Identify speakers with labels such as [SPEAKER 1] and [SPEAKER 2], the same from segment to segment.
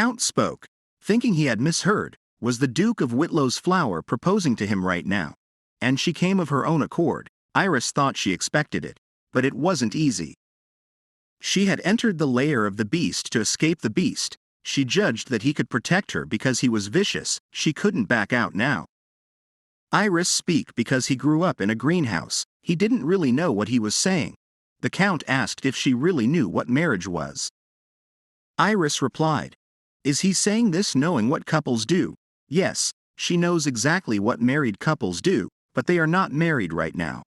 [SPEAKER 1] Count spoke, thinking he had misheard. Was the Duke of Whitlow's flower proposing to him right now? And she came of her own accord. Iris thought she expected it, but it wasn't easy. She had entered the lair of the beast to escape the beast. She judged that he could protect her because he was vicious. She couldn't back out now. Iris speak because he grew up in a greenhouse. He didn't really know what he was saying. The Count asked if she really knew what marriage was. Iris replied, "Is he saying this knowing what couples do?" Yes, she knows exactly what married couples do, but they are not married right now.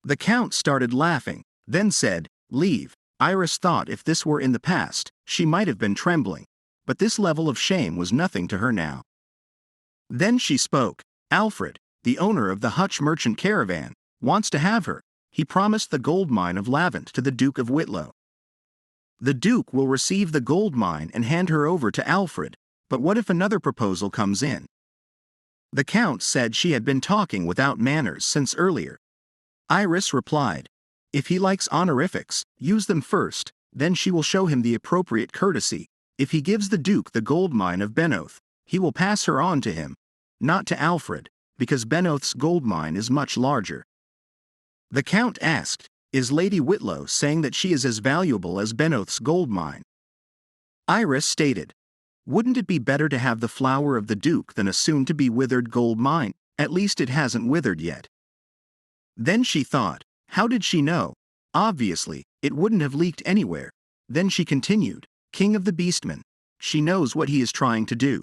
[SPEAKER 1] The Count started laughing, then said, "Leave." Iris thought if this were in the past, she might have been trembling, but this level of shame was nothing to her now. Then she spoke. "Alfred, the owner of the Hutch merchant caravan, wants to have her. He promised the gold mine of Lavant to the Duke of Whitlow. The Duke will receive the gold mine and hand her over to Alfred, but what if another proposal comes in?" The Count said she had been talking without manners since earlier. Iris replied, "If he likes honorifics, use them first, then she will show him the appropriate courtesy. If he gives the Duke the gold mine of Benoth, he will pass her on to him, not to Alfred, because Benoth's gold mine is much larger." The Count asked, "Is Lady Whitlow saying that she is as valuable as Benoth's gold mine?" Iris stated, "Wouldn't it be better to have the flower of the Duke than a soon-to-be withered gold mine? At least it hasn't withered yet." Then she thought, how did she know? Obviously, it wouldn't have leaked anywhere. Then she continued, "King of the Beastmen. She knows what he is trying to do."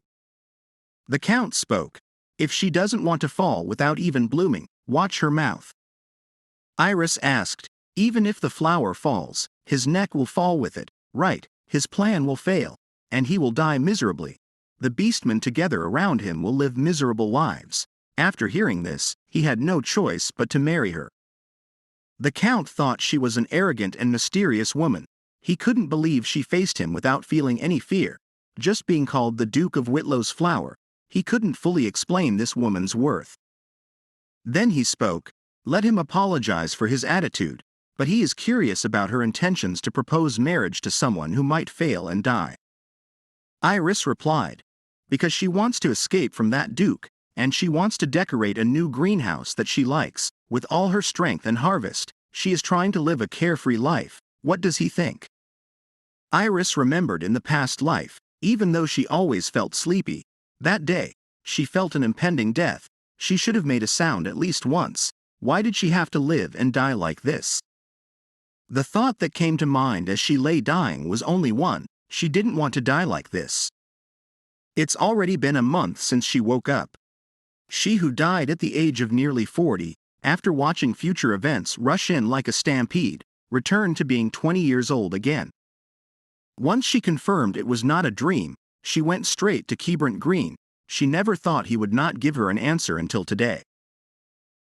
[SPEAKER 1] The Count spoke, "If she doesn't want to fall without even blooming, watch her mouth." Iris asked, "Even if the flower falls, his neck will fall with it, right? His plan will fail, and he will die miserably. The beastmen together around him will live miserable lives." After hearing this, he had no choice but to marry her. The Count thought she was an arrogant and mysterious woman. He couldn't believe she faced him without feeling any fear. Just being called the Duke of Whitlow's flower, he couldn't fully explain this woman's worth. Then he spoke, "Let him apologize for his attitude, but he is curious about her intentions to propose marriage to someone who might fail and die." Iris replied, "Because she wants to escape from that Duke, and she wants to decorate a new greenhouse that she likes. With all her strength and harvest, she is trying to live a carefree life. What does he think?" Iris remembered in the past life, even though she always felt sleepy, that day, she felt an impending death. She should have made a sound at least once. Why did she have to live and die like this? The thought that came to mind as she lay dying was only one: she didn't want to die like this. It's already been a month since she woke up. She who died at the age of nearly 40, after watching future events rush in like a stampede, returned to being 20 years old again. Once she confirmed it was not a dream, she went straight to Kebrant Green. She never thought he would not give her an answer until today.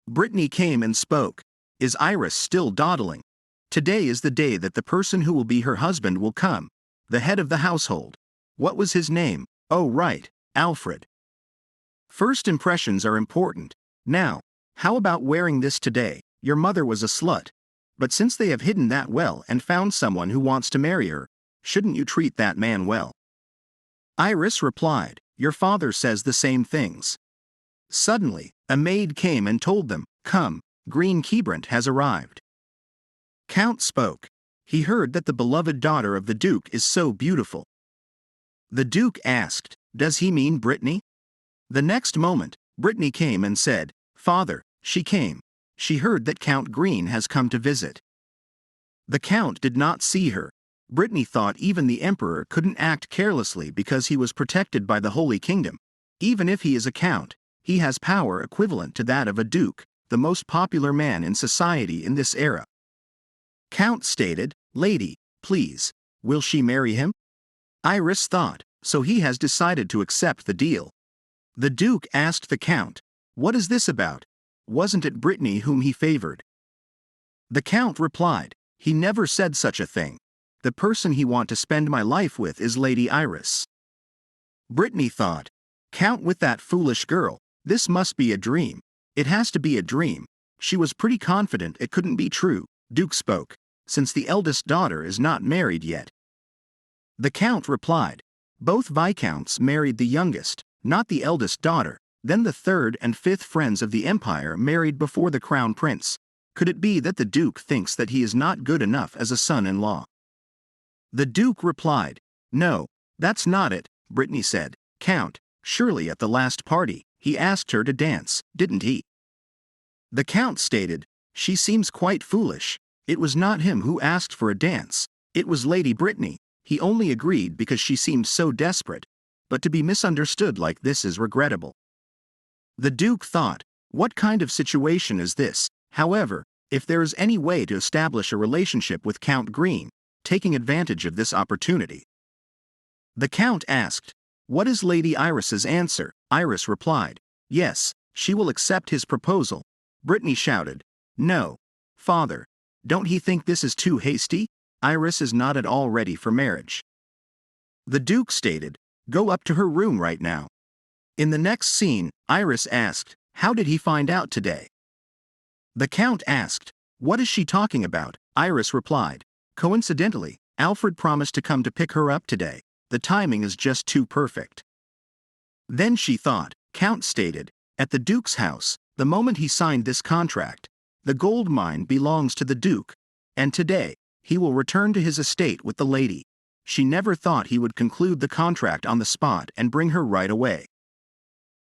[SPEAKER 1] Brittany came and spoke. "Is Iris still dawdling? Today is the day that the person who will be her husband will come, the head of the household. What was his name? Oh right, Alfred. First impressions are important. Now, how about wearing this today? Your mother was a slut. But since they have hidden that well and found someone who wants to marry her, shouldn't you treat that man well?" Iris replied, "Your father says the same things." Suddenly, a maid came and told them, "Come, Green Kebrant has arrived." Count spoke. He heard that the beloved daughter of the Duke is so beautiful. The Duke asked, "Does he mean Brittany?" The next moment, Brittany came and said, "Father, she came. She heard that Count Green has come to visit." The Count did not see her. Brittany thought even the Emperor couldn't act carelessly because he was protected by the Holy Kingdom. Even if he is a count, he has power equivalent to that of a duke, the most popular man in society in this era. Count stated, "Lady, please, will she marry him?" Iris thought, so he has decided to accept the deal. The Duke asked the Count, "What is this about? Wasn't it Brittany whom he favored?" The Count replied, "He never said such a thing. The person he want to spend my life with is Lady Iris." Brittany thought, "Count with that foolish girl, this must be a dream. It has to be a dream." She was pretty confident it couldn't be true. Duke spoke, "Since the eldest daughter is not married yet." The Count replied, Both viscounts married the youngest, not the eldest daughter, then the third and fifth friends of the empire married before the crown prince. Could it be that the duke thinks that he is not good enough as a son-in-law? The duke replied, "No, that's not it," Brittany said. "Count, surely at the last party, he asked her to dance, didn't he?" The count stated, "She seems quite foolish. It was not him who asked for a dance, it was Lady Brittany. He only agreed because she seemed so desperate, but to be misunderstood like this is regrettable." The duke thought, what kind of situation is this? However, if there is any way to establish a relationship with Count Green, taking advantage of this opportunity. The count asked, "What is Lady Iris's answer?" Iris replied, "Yes, she will accept his proposal." Brittany shouted, "No, father, don't he think this is too hasty? Iris is not at all ready for marriage." The duke stated, "Go up to her room right now." In the next scene, Iris asked, "How did he find out today?" The count asked, "What is she talking about?" Iris replied, "Coincidentally, Alfred promised to come to pick her up today. The timing is just too perfect." Then she thought, Count stated, "At the duke's house, the moment he signed this contract, the gold mine belongs to the duke, and today, he will return to his estate with the lady. She never thought he would conclude the contract on the spot and bring her right away."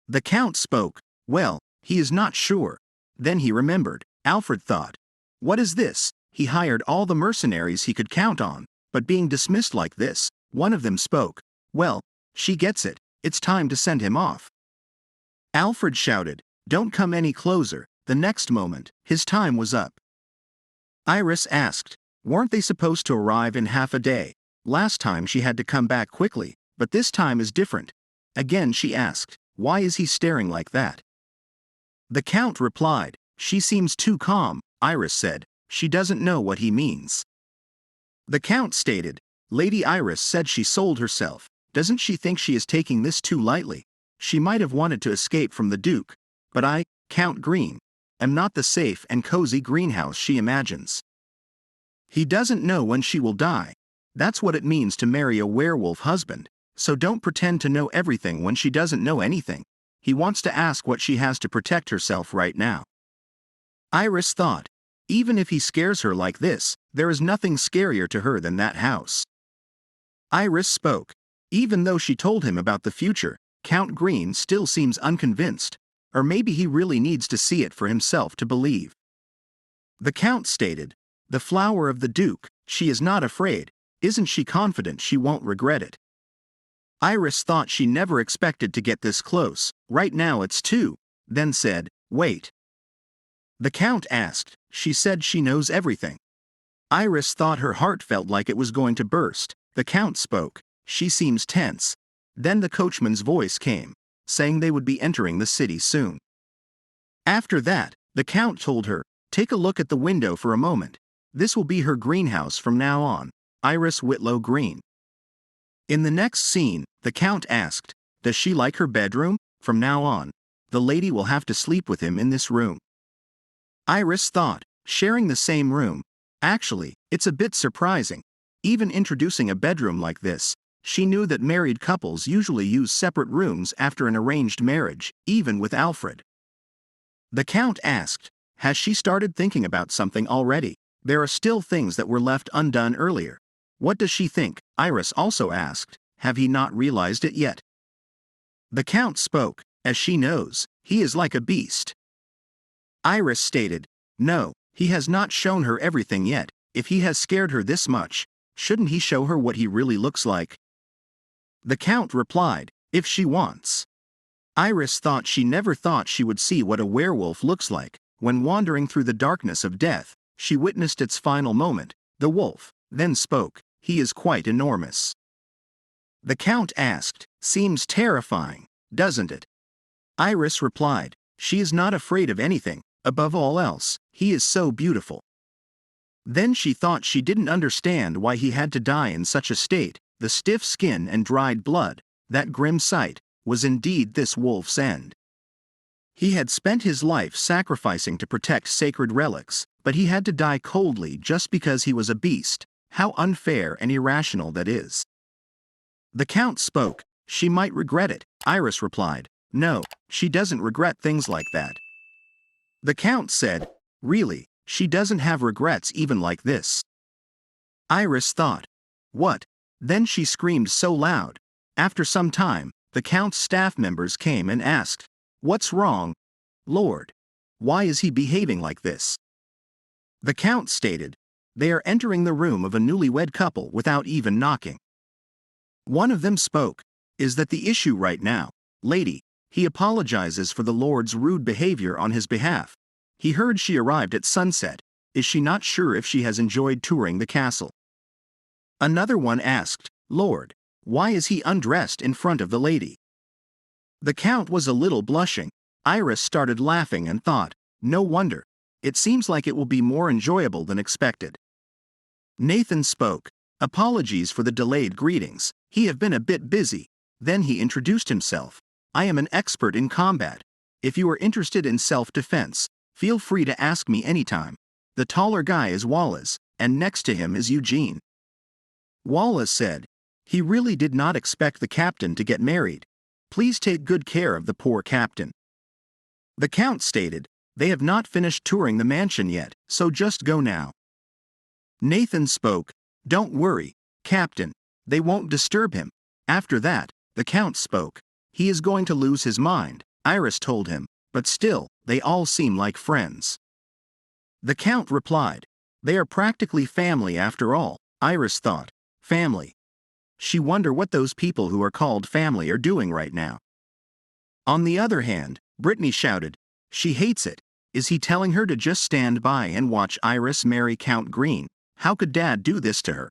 [SPEAKER 1] The count spoke, "Well, he is not sure." Then he remembered. Alfred thought, "What is this? He hired all the mercenaries he could count on, but being dismissed like this." One of them spoke, "Well, she gets it, it's time to send him off." Alfred shouted, "Don't come any closer." The next moment, his time was up. Iris asked, "Weren't they supposed to arrive in half a day? Last time she had to come back quickly, but this time is different." Again she asked, "Why is he staring like that?" The count replied, "She seems too calm." Iris said, "She doesn't know what he means." The count stated, "Lady Iris said she sold herself. Doesn't she think she is taking this too lightly? She might have wanted to escape from the duke, but I, Count Green, am not the safe and cozy greenhouse she imagines. He doesn't know when she will die. That's what it means to marry a werewolf husband, so don't pretend to know everything when she doesn't know anything. He wants to ask what she has to protect herself right now." Iris thought, even if he scares her like this, there is nothing scarier to her than that house. Iris spoke. Even though she told him about the future, Count Green still seems unconvinced, or maybe he really needs to see it for himself to believe. The count stated, "The flower of the duke, she is not afraid. Isn't she confident she won't regret it?" Iris thought she never expected to get this close. Right now it's two, then said, "Wait." The count asked, "She said she knows everything." Iris thought her heart felt like it was going to burst. The count spoke, "She seems tense." Then the coachman's voice came, saying they would be entering the city soon. After that, the count told her, "Take a look at the window for a moment. This will be her greenhouse from now on, Iris Whitlow Green." In the next scene, the count asked, "Does she like her bedroom? From now on, the lady will have to sleep with him in this room." Iris thought, sharing the same room. Actually, it's a bit surprising. Even introducing a bedroom like this, she knew that married couples usually use separate rooms after an arranged marriage, even with Alfred. The count asked, has she started thinking about something already? There are still things that were left undone earlier. What does she think? Iris also asked, have he not realized it yet? The count spoke, as she knows, he is like a beast. Iris stated, no, he has not shown her everything yet. If he has scared her this much, shouldn't he show her what he really looks like? The count replied, if she wants. Iris thought she never thought she would see what a werewolf looks like. When wandering through the darkness of death, she witnessed its final moment. The wolf then spoke, he is quite enormous. The count asked, seems terrifying, doesn't it? Iris replied, she is not afraid of anything, above all else, he is so beautiful. Then she thought she didn't understand why he had to die in such a state. The stiff skin and dried blood, that grim sight, was indeed this wolf's end. He had spent his life sacrificing to protect sacred relics, but he had to die coldly just because he was a beast. How unfair and irrational that is. The Count spoke. She might regret it, Iris replied. No, she doesn't regret things like that. The Count said, really, she doesn't have regrets even like this. Iris thought. What? Then she screamed so loud. After some time, the Count's staff members came and asked, what's wrong? Lord, why is he behaving like this? The Count stated, they are entering the room of a newlywed couple without even knocking. One of them spoke, is that the issue right now, lady? He apologizes for the Lord's rude behavior on his behalf. He heard she arrived at sunset. Is she not sure if she has enjoyed touring the castle? Another one asked, Lord, why is he undressed in front of the lady? The Count was a little blushing. Iris started laughing and thought, no wonder. It seems like it will be more enjoyable than expected. Nathan spoke. Apologies for the delayed greetings. He have been a bit busy. Then he introduced himself. I am an expert in combat. If you are interested in self-defense, feel free to ask me anytime. The taller guy is Wallace, and next to him is Eugene. Wallace said, he really did not expect the captain to get married. Please take good care of the poor captain. The Count stated, they have not finished touring the mansion yet, so just go now. Nathan spoke, don't worry, Captain, they won't disturb him. After that, the Count spoke, he is going to lose his mind, Iris told him, but still, they all seem like friends. The Count replied, they are practically family after all. Iris thought, family. She wondered what those people who are called family are doing right now. On the other hand, Brittany shouted, she hates it. Is he telling her to just stand by and watch Iris marry Count Green? How could Dad do this to her?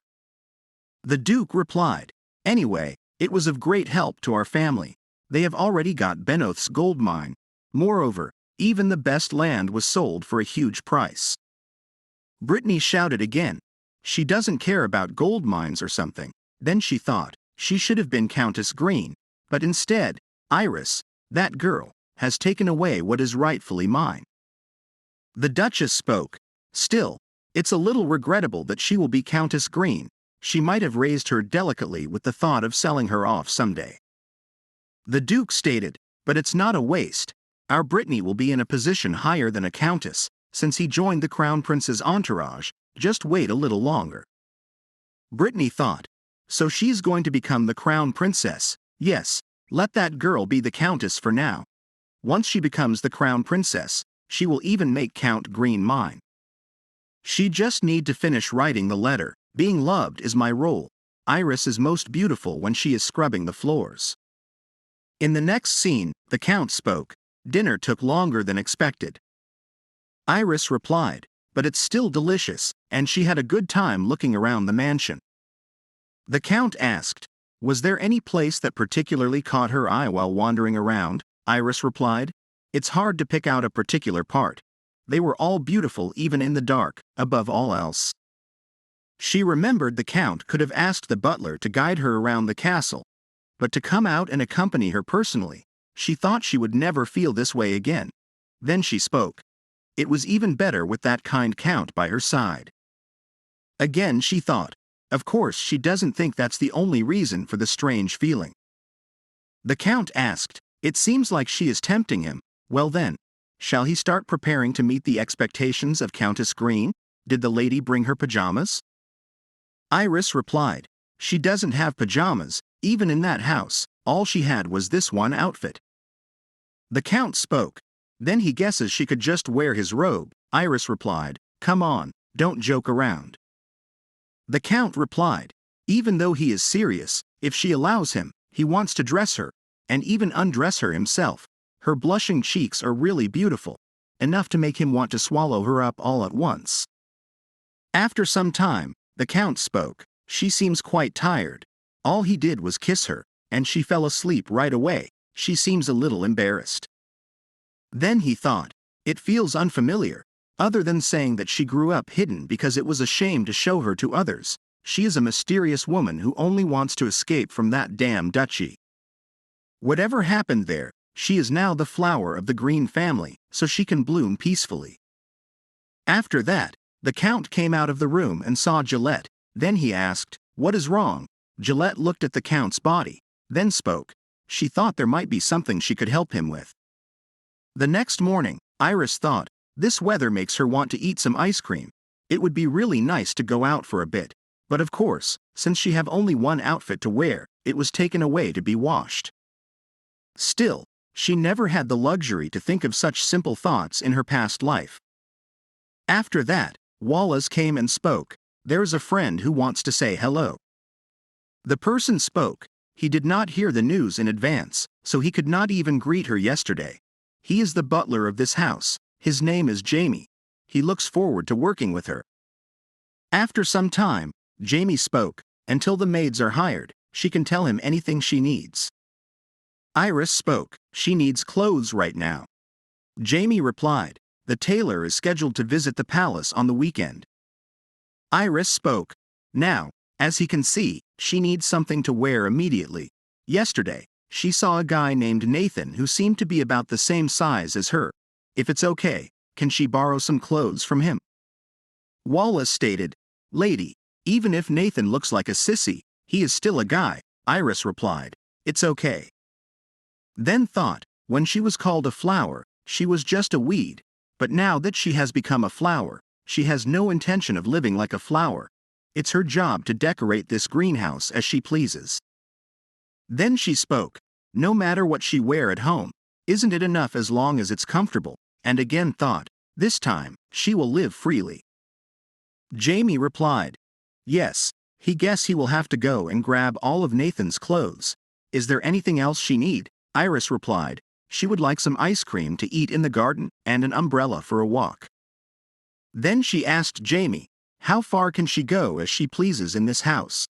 [SPEAKER 1] The Duke replied, anyway, it was of great help to our family. They have already got Benoth's gold mine. Moreover, even the best land was sold for a huge price. Brittany shouted again. She doesn't care about gold mines or something. Then she thought, she should have been Countess Green, but instead, Iris, that girl, has taken away what is rightfully mine. The Duchess spoke. Still, it's a little regrettable that she will be Countess Green. She might have raised her delicately with the thought of selling her off someday. The Duke stated, but it's not a waste. Our Brittany will be in a position higher than a countess, since he joined the Crown Prince's entourage. Just wait a little longer. Brittany thought, so she's going to become the Crown Princess. Yes, let that girl be the Countess for now. Once she becomes the Crown Princess, she will even make Count Green mine. She just need to finish writing the letter. Being loved is my role. Iris is most beautiful when she is scrubbing the floors. In the next scene, the Count spoke. Dinner took longer than expected. Iris replied, but it's still delicious, and she had a good time looking around the mansion. The Count asked, was there any place that particularly caught her eye while wandering around? Iris replied, it's hard to pick out a particular part. They were all beautiful even in the dark, above all else. She remembered the Count could have asked the butler to guide her around the castle, but to come out and accompany her personally, she thought she would never feel this way again. Then she spoke. It was even better with that kind Count by her side. Again she thought, of course she doesn't think that's the only reason for the strange feeling. The Count asked, it seems like she is tempting him. Well then, shall he start preparing to meet the expectations of Countess Green? Did the lady bring her pajamas? Iris replied, she doesn't have pajamas, even in that house, all she had was this one outfit. The Count spoke. Then he guesses she could just wear his robe. Iris replied, come on, don't joke around. The Count replied, even though he is serious, if she allows him, he wants to dress her, and even undress her himself. Her blushing cheeks are really beautiful, enough to make him want to swallow her up all at once. After some time, the Count spoke. She seems quite tired. All he did was kiss her, and she fell asleep right away. She seems a little embarrassed. Then he thought, it feels unfamiliar. Other than saying that she grew up hidden because it was a shame to show her to others, she is a mysterious woman who only wants to escape from that damn duchy. Whatever happened there, she is now the flower of the Green family, so she can bloom peacefully. After that, the Count came out of the room and saw Gillette. Then he asked, what is wrong? Gillette looked at the Count's body, then spoke. She thought there might be something she could help him with. The next morning, Iris thought, this weather makes her want to eat some ice cream. It would be really nice to go out for a bit. But of course, since she have only one outfit to wear, it was taken away to be washed. Still, she never had the luxury to think of such simple thoughts in her past life. After that, Wallace came and spoke. There's a friend who wants to say hello. The person spoke. He did not hear the news in advance, so he could not even greet her yesterday. He is the butler of this house. His name is Jamie. He looks forward to working with her. After some time, Jamie spoke. Until the maids are hired, she can tell him anything she needs. Iris spoke. She needs clothes right now. Jamie replied. The tailor is scheduled to visit the palace on the weekend. Iris spoke. Now, as he can see, she needs something to wear immediately. Yesterday, she saw a guy named Nathan who seemed to be about the same size as her. If it's okay, can she borrow some clothes from him? Wallace stated, Lady, even if Nathan looks like a sissy, he is still a guy. Iris replied, it's okay. Then thought, when she was called a flower, she was just a weed. But now that she has become a flower, she has no intention of living like a flower. It's her job to decorate this greenhouse as she pleases. Then she spoke. No matter what she wear at home, isn't it enough as long as it's comfortable? And again thought, this time, she will live freely. Jamie replied, yes, he guess he will have to go and grab all of Nathan's clothes. Is there anything else she need? Iris replied, she would like some ice cream to eat in the garden and an umbrella for a walk. Then she asked Jamie, how far can she go as she pleases in this house?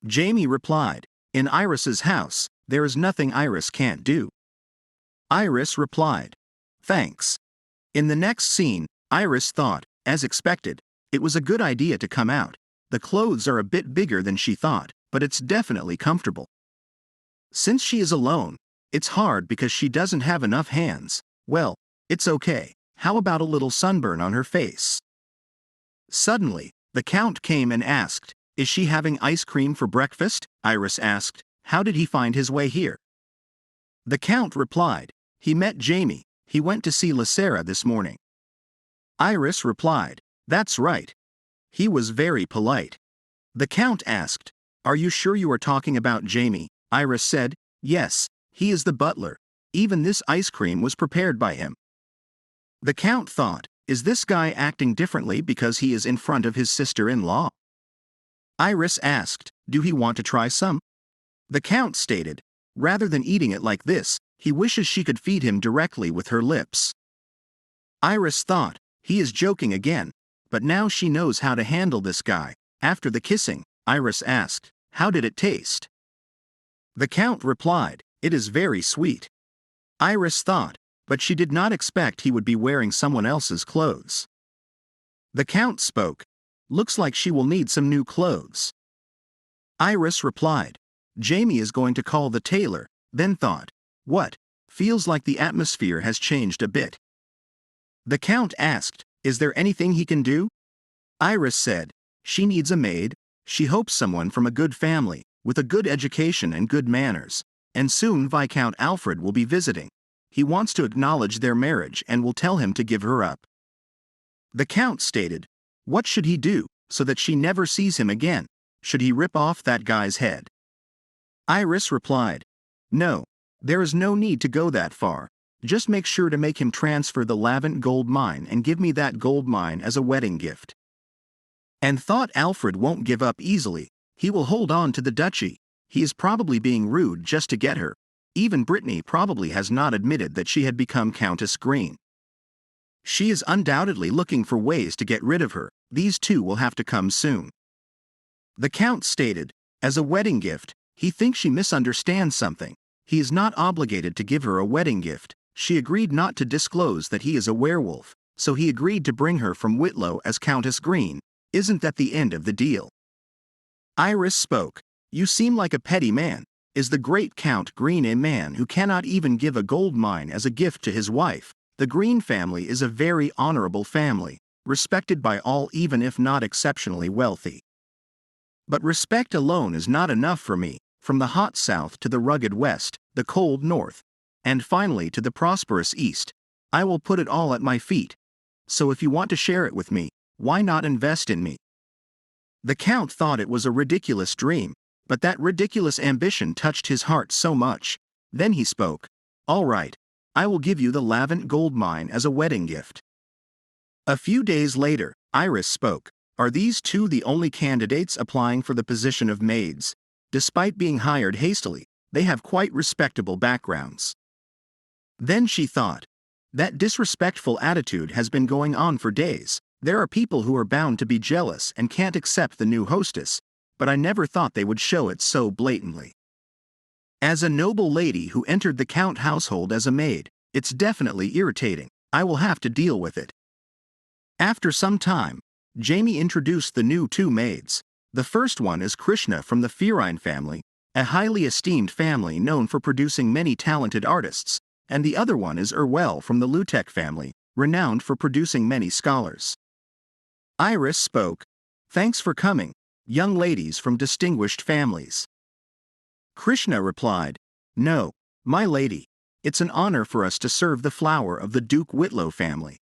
[SPEAKER 1] Jamie replied, in Iris's house, there is nothing Iris can't do. Iris replied, thanks. In the next scene, Iris thought, as expected, it was a good idea to come out. The clothes are a bit bigger than she thought, but it's definitely comfortable. Since she is alone, it's hard because she doesn't have enough hands. Well, it's okay. How about a little sunburn on her face? Suddenly, the Count came and asked, is she having ice cream for breakfast? Iris asked, how did he find his way here? The Count replied, he met Jamie. He went to see Lacera this morning. Iris replied, that's right. He was very polite. The Count asked, are you sure you are talking about Jamie? Iris said, yes, he is the butler. Even this ice cream was prepared by him. The Count thought, is this guy acting differently because he is in front of his sister-in-law? Iris asked, do he want to try some? The Count stated, rather than eating it like this, he wishes she could feed him directly with her lips. Iris thought, he is joking again, but now she knows how to handle this guy. After the kissing, Iris asked, how did it taste? The Count replied, it is very sweet. Iris thought, but she did not expect he would be wearing someone else's clothes. The Count spoke, looks like she will need some new clothes. Iris replied, Jamie is going to call the tailor, then thought, what? Feels like the atmosphere has changed a bit. The Count asked, is there anything he can do? Iris said, she needs a maid. She hopes someone from a good family, with a good education and good manners, and soon Viscount Alfred will be visiting. He wants to acknowledge their marriage and will tell him to give her up. The Count stated, what should he do, so that she never sees him again? Should he rip off that guy's head? Iris replied, no, there is no need to go that far. Just make sure to make him transfer the Lavant gold mine and give me that gold mine as a wedding gift. And thought Alfred won't give up easily. He will hold on to the duchy. He is probably being rude just to get her. Even Brittany probably has not admitted that she had become Countess Green. She is undoubtedly looking for ways to get rid of her. These two will have to come soon. The Count stated, as a wedding gift, he thinks she misunderstands something. He is not obligated to give her a wedding gift. She agreed not to disclose that he is a werewolf, so he agreed to bring her from Whitlow as Countess Green. Isn't that the end of the deal? Iris spoke, you seem like a petty man. Is the great Count Green a man who cannot even give a gold mine as a gift to his wife? The Green family is a very honorable family, respected by all even if not exceptionally wealthy. But respect alone is not enough for me, from the hot south to the rugged west, the cold north, and finally to the prosperous east. I will put it all at my feet. So if you want to share it with me, why not invest in me? The Count thought it was a ridiculous dream, but that ridiculous ambition touched his heart so much. Then he spoke. All right, I will give you the Lavant gold mine as a wedding gift. A few days later, Iris spoke. Are these two the only candidates applying for the position of maids? Despite being hired hastily, they have quite respectable backgrounds. Then she thought. That disrespectful attitude has been going on for days. There are people who are bound to be jealous and can't accept the new hostess, but I never thought they would show it so blatantly. As a noble lady who entered the Count household as a maid, it's definitely irritating. I will have to deal with it. After some time, Jamie introduced the new two maids. The first one is Krishna from the Firine family, a highly esteemed family known for producing many talented artists, and the other one is Werewolf from the Lutek family, renowned for producing many scholars. Iris spoke. Thanks for coming, young ladies from distinguished families. Krishna replied, No, my lady, it's an honor for us to serve the flower of the Duke Whitlow family.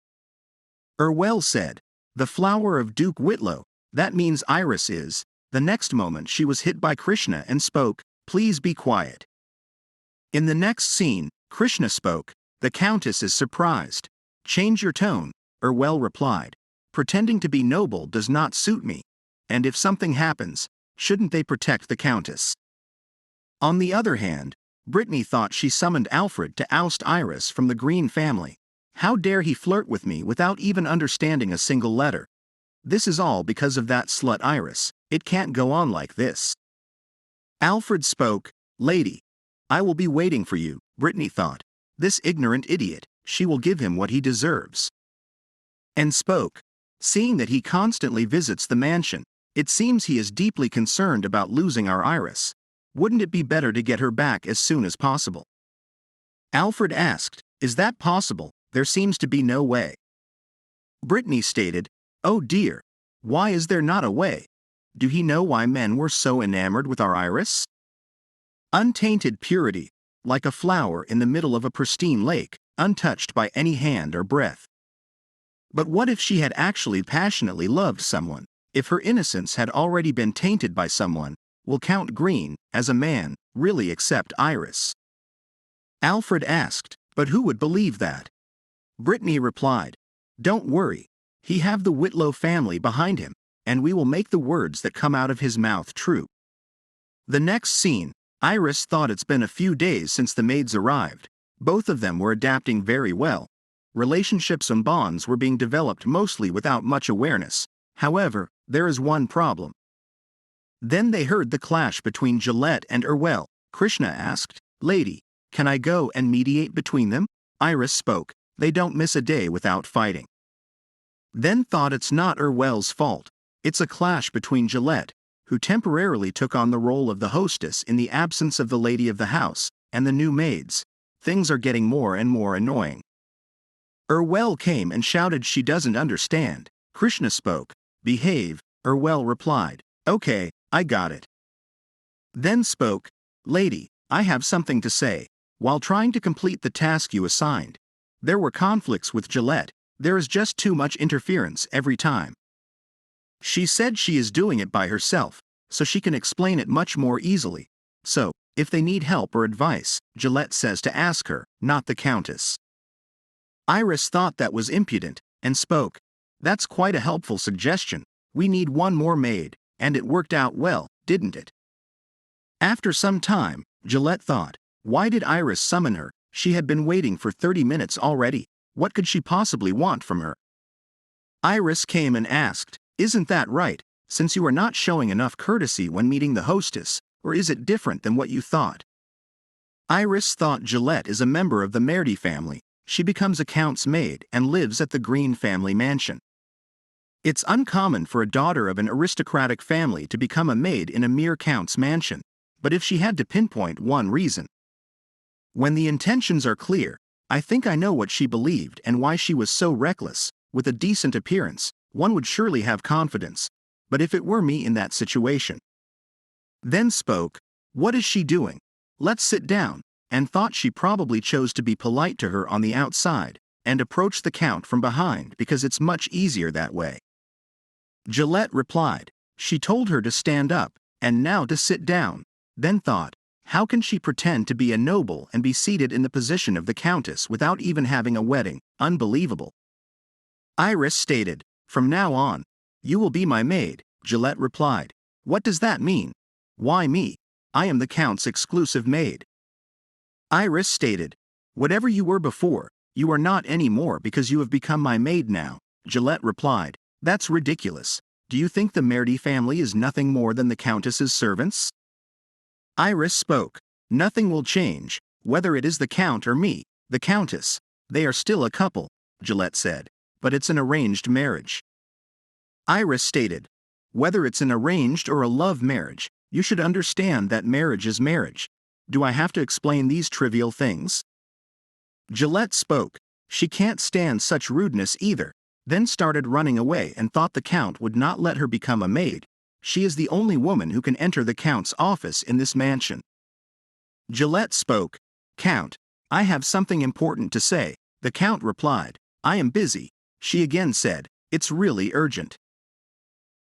[SPEAKER 1] Erwell said, The flower of Duke Whitlow, that means Iris is. The next moment she was hit by Krishna and spoke, Please be quiet. In the next scene, Krishna spoke, The Countess is surprised. Change your tone, Erwell replied. Pretending to be noble does not suit me. And if something happens, shouldn't they protect the Countess? On the other hand, Brittany thought she summoned Alfred to oust Iris from the Green family. How dare he flirt with me without even understanding a single letter? This is all because of that slut Iris. It can't go on like this. Alfred spoke, Lady, I will be waiting for you, Brittany thought. This ignorant idiot, she will give him what he deserves. And spoke, Seeing that he constantly visits the mansion, it seems he is deeply concerned about losing our Iris. Wouldn't it be better to get her back as soon as possible? Alfred asked, Is that possible? There seems to be no way. Brittany stated, Oh dear, why is there not a way? Do he know why men were so enamored with our Iris? Untainted purity, like a flower in the middle of a pristine lake, untouched by any hand or breath. But what if she had actually passionately loved someone? If her innocence had already been tainted by someone, will Count Green, as a man, really accept Iris? Alfred asked, But who would believe that? Brittany replied, Don't worry, he have the Whitlow family behind him, and we will make the words that come out of his mouth true. The next scene, Iris thought it's been a few days since the maids arrived. Both of them were adapting very well. Relationships and bonds were being developed mostly without much awareness. However, there is one problem. Then they heard the clash between Gillette and Erwell. Krishna asked, Lady, can I go and mediate between them? Iris spoke, They don't miss a day without fighting. Then thought it's not Erwell's fault. It's a clash between Gillette, who temporarily took on the role of the hostess in the absence of the lady of the house, and the new maids. Things are getting more and more annoying. Erwell came and shouted she doesn't understand. Krishna spoke, Behave, Erwell replied, Okay, I got it. Then spoke, Lady, I have something to say. While trying to complete the task you assigned, there were conflicts with Gillette. There is just too much interference every time. She said she is doing it by herself, so she can explain it much more easily. So, if they need help or advice, Gillette says to ask her, not the Countess. Iris thought that was impudent, and spoke, That's quite a helpful suggestion. We need one more maid, and it worked out well, didn't it? After some time, Gillette thought, Why did Iris summon her? She had been waiting for 30 minutes already. What could she possibly want from her? Iris came and asked, Isn't that right, since you are not showing enough courtesy when meeting the hostess, or is it different than what you thought? Iris thought Gillette is a member of the Merdy family. She becomes a count's maid and lives at the Green family mansion. It's uncommon for a daughter of an aristocratic family to become a maid in a mere count's mansion, but if she had to pinpoint one reason. When the intentions are clear, I think I know what she believed and why she was so reckless. With a decent appearance, one would surely have confidence. But if it were me in that situation, then spoke, "What is she doing? Let's sit down," and thought she probably chose to be polite to her on the outside, and approached the Count from behind because it's much easier that way. Gillette replied. She told her to stand up, and now to sit down, then thought, how can she pretend to be a noble and be seated in the position of the Countess without even having a wedding? Unbelievable. Iris stated, "From now on, you will be my maid," Gillette replied. "What does that mean?" "Why me? I am the Count's exclusive maid." Iris stated, "Whatever you were before, you are not anymore because you have become my maid now." Gillette replied, "That's ridiculous. Do you think the Merdy family is nothing more than the Countess's servants?" Iris spoke, "Nothing will change, whether it is the Count or me, the Countess. They are still a couple," Gillette said, "but it's an arranged marriage." Iris stated, "Whether it's an arranged or a love marriage, you should understand that marriage is marriage. Do I have to explain these trivial things?" Gillette spoke, "She can't stand such rudeness either," then started running away and thought the Count would not let her become a maid. She is the only woman who can enter the Count's office in this mansion. Gillette spoke, "Count, I have something important to say." The Count replied, "I am busy." She again said, "It's really urgent."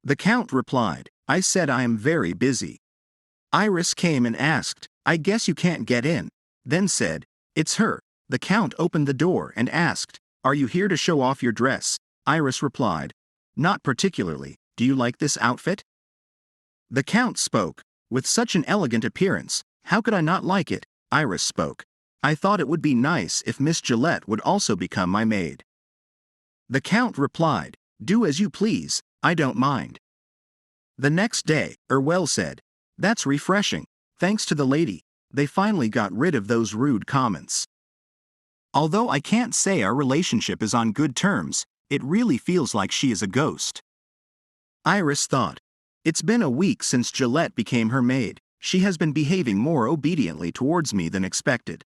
[SPEAKER 1] The Count replied, "I said I am very busy." Iris came and asked, "I guess you can't get in," then said, "It's her." The Count opened the door and asked, "Are you here to show off your dress?" Iris replied, "Not particularly. Do you like this outfit?" The Count spoke, "With such an elegant appearance, how could I not like it?" Iris spoke, "I thought it would be nice if Miss Gillette would also become my maid." The Count replied, "Do as you please, I don't mind." The next day, Erwell said, "That's refreshing. Thanks to the lady, they finally got rid of those rude comments. Although I can't say our relationship is on good terms, it really feels like she is a ghost." Iris thought, "It's been a week since Gillette became her maid. She has been behaving more obediently towards me than expected.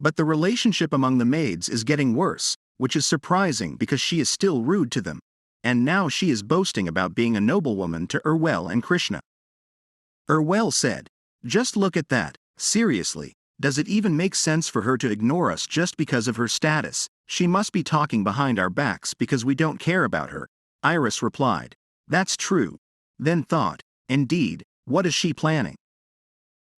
[SPEAKER 1] But the relationship among the maids is getting worse, which is surprising because she is still rude to them. And now she is boasting about being a noblewoman to Erwell and Krishna." Erwell said, "Just look at that. Seriously, does it even make sense for her to ignore us just because of her status? She must be talking behind our backs because we don't care about her." Iris replied, "That's true." Then thought, "Indeed, what is she planning?"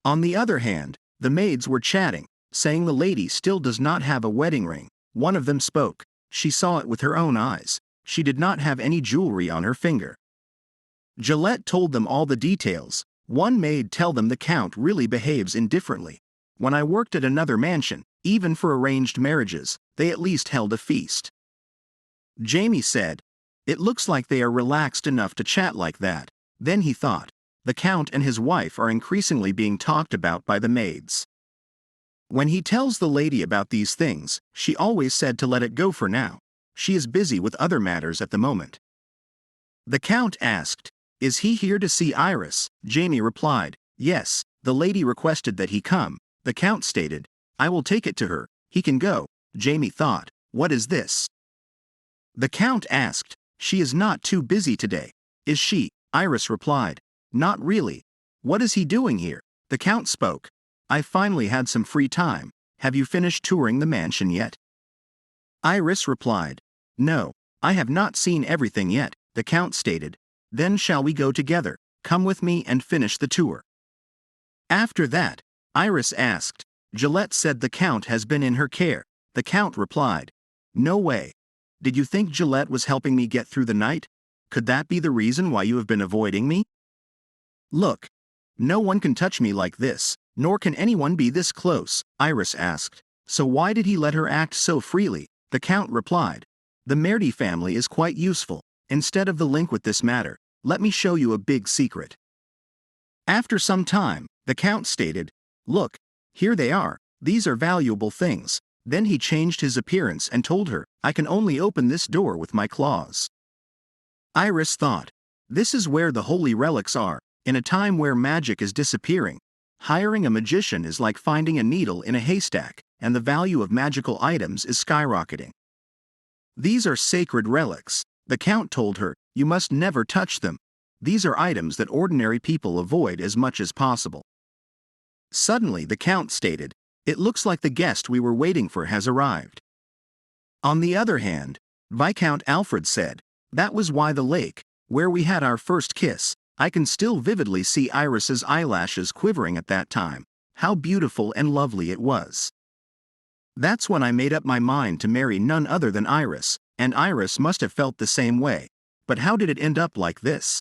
[SPEAKER 1] On the other hand, the maids were chatting, saying the lady still does not have a wedding ring. One of them spoke, "She saw it with her own eyes. She did not have any jewelry on her finger." Gillette told them all the details. One maid tell them the Count really behaves indifferently. "When I worked at another mansion, even for arranged marriages, they at least held a feast." Jamie said, "It looks like they are relaxed enough to chat like that." Then he thought, the Count and his wife are increasingly being talked about by the maids. When he tells the lady about these things, she always said to let it go for now. She is busy with other matters at the moment. The Count asked, "Is he here to see Iris?" Jamie replied, "Yes, the lady requested that he come." The Count stated, "I will take it to her. He can go." Jamie thought, "What is this?" The Count asked, "She is not too busy today, is she?" Iris replied, "Not really. What is he doing here?" The Count spoke, "I finally had some free time. Have you finished touring the mansion yet?" Iris replied, "No, I have not seen everything yet." The Count stated, "Then shall we go together? Come with me and finish the tour." After that, Iris asked, "Gillette said the Count has been in her care." The Count replied, "No way. Did you think Gillette was helping me get through the night? Could that be the reason why you have been avoiding me? Look, no one can touch me like this, nor can anyone be this close." Iris asked, "So why did he let her act so freely?" The Count replied, "The Merdy family is quite useful. Instead of the link with this matter, let me show you a big secret." After some time, the Count stated, "Look, here they are. These are valuable things." Then he changed his appearance and told her, "I can only open this door with my claws." Iris thought, this is where the holy relics are. In a time where magic is disappearing, hiring a magician is like finding a needle in a haystack, and the value of magical items is skyrocketing. These are sacred relics. The Count told her, "You must never touch them." These are items that ordinary people avoid as much as possible. Suddenly the Count stated, "It looks like the guest we were waiting for has arrived." On the other hand, Viscount Alfred said, "That was why the lake, where we had our first kiss, I can still vividly see Iris's eyelashes quivering at that time. How beautiful and lovely it was. That's when I made up my mind to marry none other than Iris, and Iris must have felt the same way. But how did it end up like this?"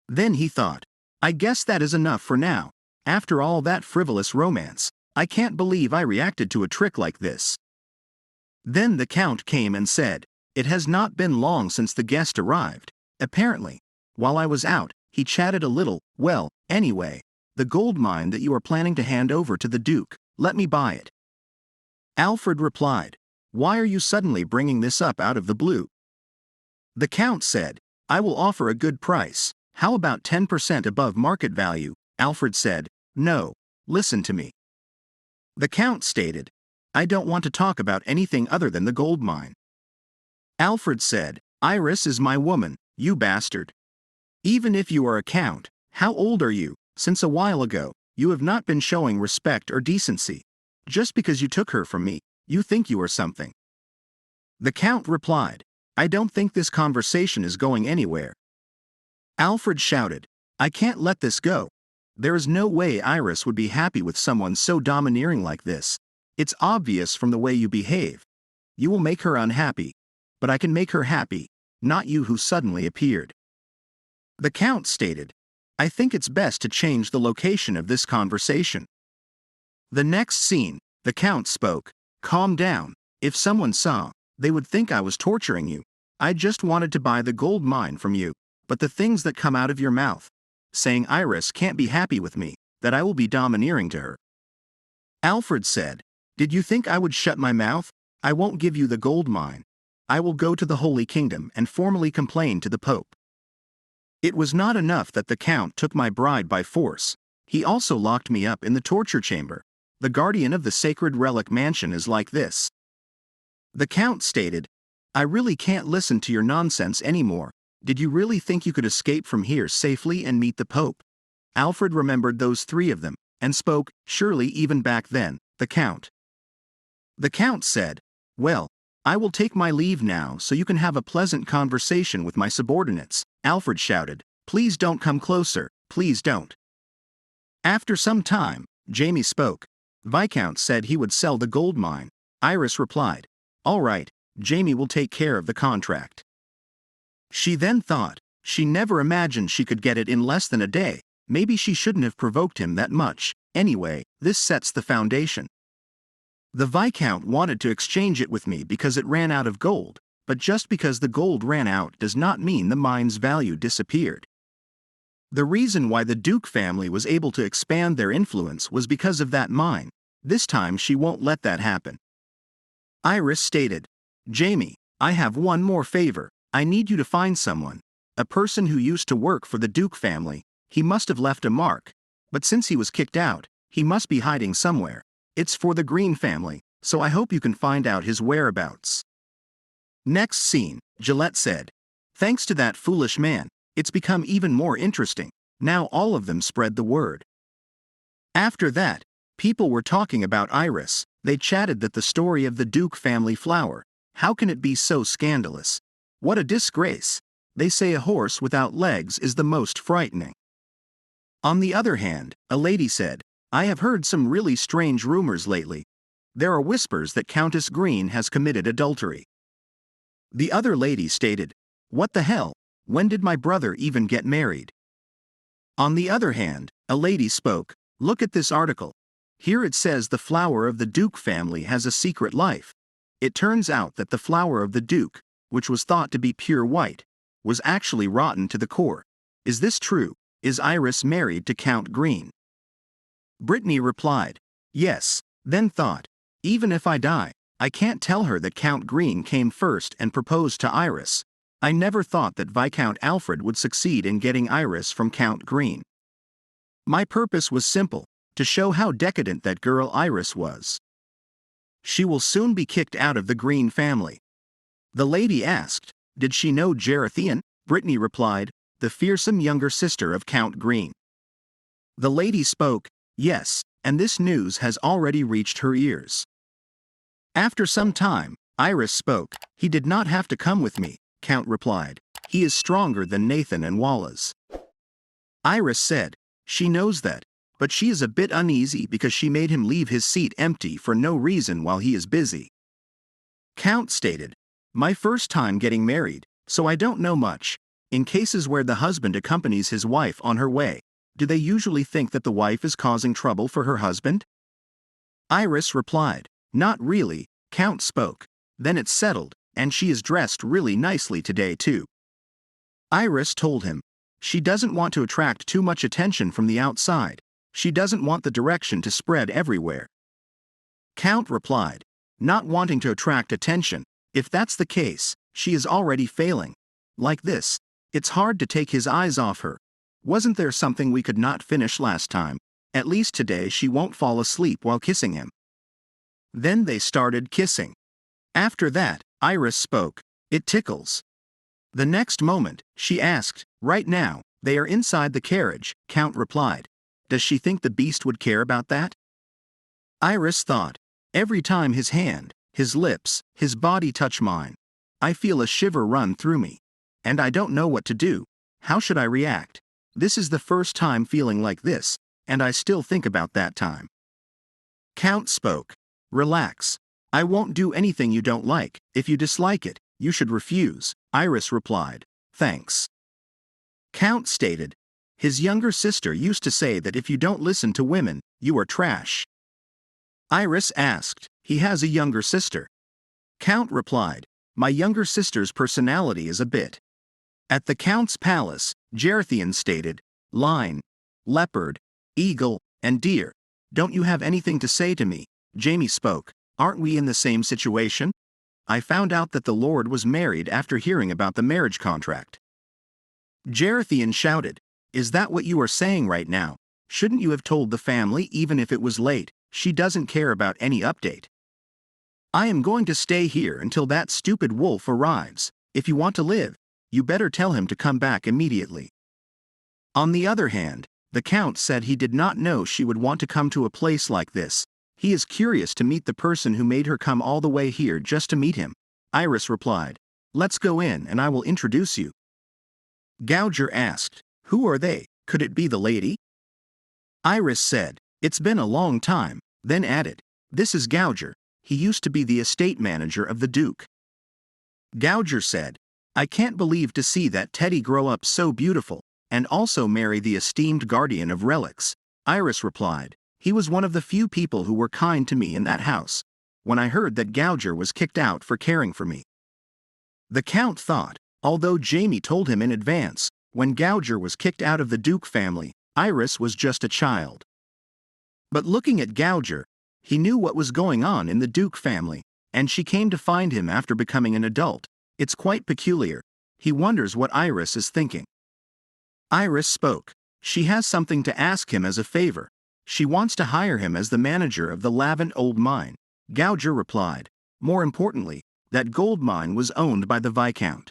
[SPEAKER 1] Then he thought, "I guess that is enough for now. After all that frivolous romance, I can't believe I reacted to a trick like this." Then the Count came and said, "It has not been long since the guest arrived. Apparently, while I was out, he chatted a little. Well, anyway, the gold mine that you are planning to hand over to the Duke, let me buy it." Alfred replied, "Why are you suddenly bringing this up out of the blue?" The Count said, "I will offer a good price. How about 10% above market value?" Alfred said, "No, listen to me." The Count stated, "I don't want to talk about anything other than the gold mine." Alfred said, "Iris is my woman, you bastard. Even if you are a count, how old are you? Since a while ago, you have not been showing respect or decency. Just because you took her from me, you think you are something." The Count replied, "I don't think this conversation is going anywhere." Alfred shouted, "I can't let this go. There is no way Iris would be happy with someone so domineering like this. It's obvious from the way you behave. You will make her unhappy, but I can make her happy, not you who suddenly appeared." The Count stated, "I think it's best to change the location of this conversation." The next scene, the Count spoke, "Calm down. If someone saw, they would think I was torturing you. I just wanted to buy the gold mine from you, but the things that come out of your mouth, saying Iris can't be happy with me, that I will be domineering to her." Alfred said, "Did you think I would shut my mouth? I won't give you the gold mine. I will go to the Holy Kingdom and formally complain to the Pope." It was not enough that the Count took my bride by force. He also locked me up in the torture chamber. The guardian of the sacred relic mansion is like this. The Count stated, "I really can't listen to your nonsense anymore. Did you really think you could escape from here safely and meet the Pope?" Alfred remembered those three of them, and spoke, surely even back then, the Count. The Count said, "Well, I will take my leave now so you can have a pleasant conversation with my subordinates." Alfred shouted, "Please don't come closer, please don't." After some time, Jamie spoke. Viscount said he would sell the gold mine. Iris replied, "All right, Jamie will take care of the contract." She then thought, she never imagined she could get it in less than a day. Maybe she shouldn't have provoked him that much. Anyway, this sets the foundation. The Viscount wanted to exchange it with me because it ran out of gold, but just because the gold ran out does not mean the mine's value disappeared. The reason why the Duke family was able to expand their influence was because of that mine. This time she won't let that happen. Iris stated, "Jamie, I have one more favor. I need you to find someone. A person who used to work for the Duke family. He must have left a mark. But since he was kicked out, he must be hiding somewhere. It's for the Green family, so I hope you can find out his whereabouts." Next scene, Gillette said, "Thanks to that foolish man, it's become even more interesting. Now all of them spread the word." After that, people were talking about Iris. They chatted that the story of the Duke family flower. How can it be so scandalous? What a disgrace. They say a horse without legs is the most frightening. On the other hand, a lady said, "I have heard some really strange rumors lately. There are whispers that Countess Green has committed adultery." The other lady stated, "What the hell? When did my brother even get married?" On the other hand, a lady spoke, "Look at this article. Here it says the flower of the Duke family has a secret life. It turns out that the flower of the Duke, which was thought to be pure white, was actually rotten to the core. Is this true? Is Iris married to Count Green?" Brittany replied, "Yes," then thought, "Even if I die, I can't tell her that Count Green came first and proposed to Iris. I never thought that Viscount Alfred would succeed in getting Iris from Count Green. My purpose was simple, to show how decadent that girl Iris was. She will soon be kicked out of the Green family." The lady asked, "Did she know Gerathian?" Brittany replied, the fearsome younger sister of Count Green. The lady spoke, yes, and this news has already reached her ears. After some time, Iris spoke. He did not have to come with me, Count replied. He is stronger than Nathan and Wallace. Iris said, she knows that, but she is a bit uneasy because she made him leave his seat empty for no reason while he is busy. Count stated, my first time getting married, so I don't know much. In cases where the husband accompanies his wife on her way, do they usually think that the wife is causing trouble for her husband? Iris replied, not really, Count spoke. Then it's settled, and she is dressed really nicely today too. Iris told him, she doesn't want to attract too much attention from the outside. She doesn't want the direction to spread everywhere. Count replied, not wanting to attract attention, if that's the case, she is already failing. Like this, it's hard to take his eyes off her. Wasn't there something we could not finish last time? At least today she won't fall asleep while kissing him. Then they started kissing. After that, Iris spoke, it tickles. The next moment, she asked, right now, they are inside the carriage, Count replied. Does she think the beast would care about that? Iris thought, every time his hand, his lips, his body touch mine, I feel a shiver run through me. And I don't know what to do. How should I react? This is the first time feeling like this, and I still think about that time. Count spoke, relax. I won't do anything you don't like. If you dislike it, you should refuse, Iris replied, thanks. Count stated, his younger sister used to say that if you don't listen to women, you are trash. Iris asked, he has a younger sister. Count replied, my younger sister's personality is a bit. At the Count's palace, Gerathian stated, lion, leopard, eagle, and deer. Don't you have anything to say to me? Jamie spoke, aren't we in the same situation? I found out that the Lord was married after hearing about the marriage contract. Gerathian shouted, is that what you are saying right now? Shouldn't you have told the family even if it was late? She doesn't care about any update. I am going to stay here until that stupid wolf arrives. If you want to live, you better tell him to come back immediately. On the other hand, the Count said he did not know she would want to come to a place like this. He is curious to meet the person who made her come all the way here just to meet him. Iris replied, let's go in and I will introduce you. Gouger asked, who are they? Could it be the lady? Iris said, it's been a long time, then added, this is Gouger. He used to be the estate manager of the Duke. Gouger said, I can't believe to see that Teddy grow up so beautiful, and also marry the esteemed guardian of relics. Iris replied, he was one of the few people who were kind to me in that house, when I heard that Gouger was kicked out for caring for me. The Count thought, although Jamie told him in advance, when Gouger was kicked out of the Duke family, Iris was just a child. But looking at Gouger, he knew what was going on in the Duke family, and she came to find him after becoming an adult. It's quite peculiar. He wonders what Iris is thinking. Iris spoke. She has something to ask him as a favor. She wants to hire him as the manager of the Lavant Old Mine. Gouger replied, more importantly, that gold mine was owned by the Vicount.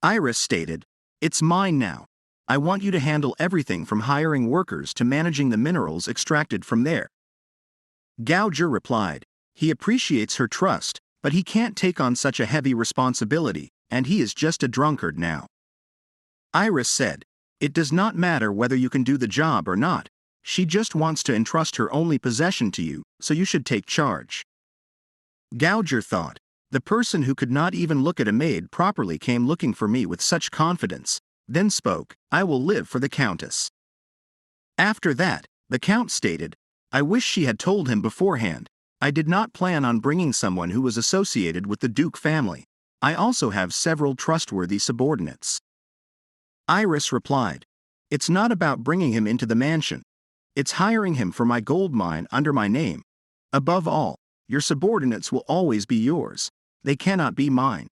[SPEAKER 1] Iris stated, it's mine now. I want you to handle everything from hiring workers to managing the minerals extracted from there. Gouger replied, he appreciates her trust, but he can't take on such a heavy responsibility, and he is just a drunkard now. Iris said, it does not matter whether you can do the job or not. She just wants to entrust her only possession to you, so you should take charge. Gouger thought, the person who could not even look at a maid properly came looking for me with such confidence, then spoke, I will live for the Countess. After that, the Count stated, I wish she had told him beforehand. I did not plan on bringing someone who was associated with the Duke family. I also have several trustworthy subordinates. Iris replied, it's not about bringing him into the mansion. It's hiring him for my gold mine under my name. Above all, your subordinates will always be yours. They cannot be mine.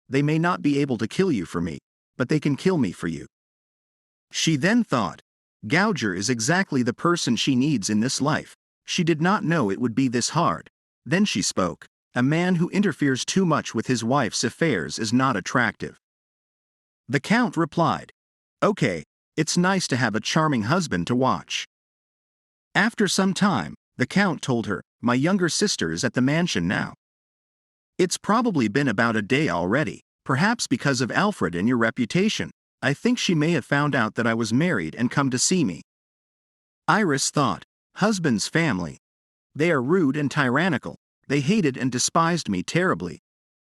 [SPEAKER 1] They may not be able to kill you for me, but they can kill me for you. She then thought, Gouger is exactly the person she needs in this life. She did not know it would be this hard. Then she spoke, a man who interferes too much with his wife's affairs is not attractive. The Count replied, Okay, it's nice to have a charming husband to watch. After some time, the Count told her, my younger sister is at the mansion now. It's probably been about a day already, perhaps because of Alfred and your reputation. I think she may have found out that I was married and come to see me. Iris thought, husband's family. They are rude and tyrannical. They hated and despised me terribly.